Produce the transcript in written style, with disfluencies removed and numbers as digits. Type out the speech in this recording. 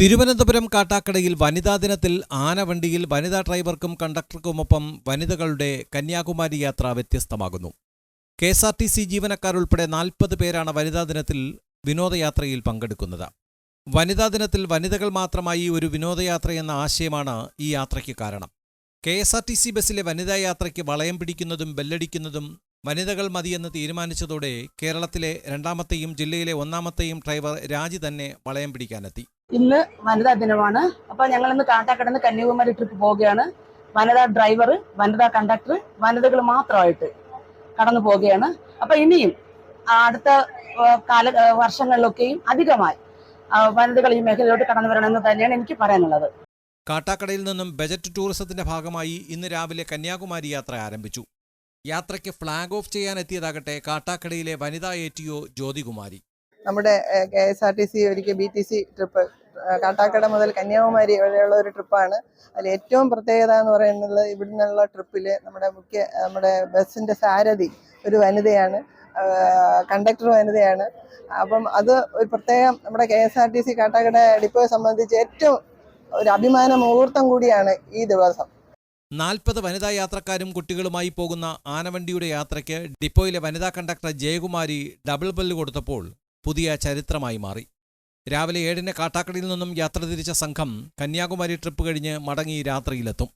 തിരുവനന്തപുരം കാട്ടാക്കടയിൽ വനിതാ ദിനത്തിൽ ആനവണ്ടിയിൽ വനിതാ ഡ്രൈവർക്കും കണ്ടക്ടർക്കുമൊപ്പം വനിതകളുടെ കന്യാകുമാരി യാത്ര വ്യത്യസ്തമാകുന്നു. കെഎസ്ആർടിസി ജീവനക്കാരുൾപ്പെടെ 40 പേരാണ് വനിതാ ദിനത്തിൽ വിനോദയാത്രയിൽ പങ്കെടുക്കുന്നത്. വനിതാ ദിനത്തിൽ വനിതകൾ മാത്രമായി ഒരു വിനോദയാത്രയെന്ന ആശയമാണ് ഈ യാത്രയ്ക്ക് കാരണം. കെഎസ്ആർടിസി ബസ്സിലെ വനിതാ യാത്രയ്ക്ക് വളയം പിടിക്കുന്നതും ബെല്ലടിക്കുന്നതും വനിതകൾ മതിയെന്ന് തീരുമാനിച്ചതോടെ കേരളത്തിലെ രണ്ടാമത്തെയും ജില്ലയിലെ ഒന്നാമത്തെയും ഡ്രൈവർ രാജി തന്നെ വളയം പിടിക്കാനെത്തി. ഇന്ന് വനിതാ ദിനമാണ്. അപ്പോൾ ഞങ്ങൾ ഇന്ന് കാട്ടാക്കടന്ന് കന്യാകുമാരി ട്രിപ്പ് പോവുകയാണ്. വനിതാ ഡ്രൈവർ, വനിതാ കണ്ടക്ടർ, വനിതകൾ മാത്രമായിട്ട് കടന്നു പോവുകയാണ്. അപ്പോൾ ഇനിയും അടുത്ത വർഷങ്ങളിലൊക്കെയും അധികമായി വനിതകൾ ഈ മേഖലയിലോട്ട് കടന്നു വരണമെന്ന് തന്നെയാണ് എനിക്ക് പറയാനുള്ളത്. കാട്ടാക്കടയിൽ നിന്നും ബജറ്റ് ടൂറിസത്തിന്റെ ഭാഗമായി ഇന്ന് രാവിലെ കന്യാകുമാരി യാത്ര ആരംഭിച്ചു. യാത്രയ്ക്ക് ഫ്ളാഗ് ഓഫ് ചെയ്യാനെത്തിയതാകട്ടെ കാട്ടാക്കടയിലെ വനിതാ ATO ജ്യോതികുമാരി. നമ്മുടെ KSRTC ഒരിക്കൽ BTC ട്രിപ്പ് കാട്ടാക്കട മുതൽ കന്യാകുമാരി വരെയുള്ള ഒരു ട്രിപ്പാണ്. അതിൽ ഏറ്റവും പ്രത്യേകത എന്ന് പറയുന്നത് ഇവിടുന്നുള്ള ട്രിപ്പിൽ നമ്മുടെ ബസ്സിന്റെ സാരഥി ഒരു വനിതയാണ്, കണ്ടക്ടർ വനിതയാണ്. അപ്പം അത് ഒരു പ്രത്യേകം നമ്മുടെ KSRTC കാട്ടാക്കട ഡിപ്പോയെ സംബന്ധിച്ച് ഏറ്റവും ഒരു അഭിമാന മുഹൂർത്തം കൂടിയാണ് ഈ ദിവസം. 40 വനിതാ യാത്രക്കാരും കുട്ടികളുമായി പോകുന്ന ആനവണ്ടിയുടെ യാത്രയ്ക്ക് ഡിപ്പോയിലെ വനിതാ കണ്ടക്ടർ ജയകുമാരി ഡബിൾ ബെല്ല് കൊടുത്തപ്പോൾ പുതിയ ചരിത്രമായി മാറി. രാവിലെ 7-ന് കാട്ടാക്കടയിൽ നിന്നും യാത്ര തിരിച്ച സംഘം കന്യാകുമാരി ട്രിപ്പ് കഴിഞ്ഞ് മടങ്ങി രാത്രിയിലെത്തും.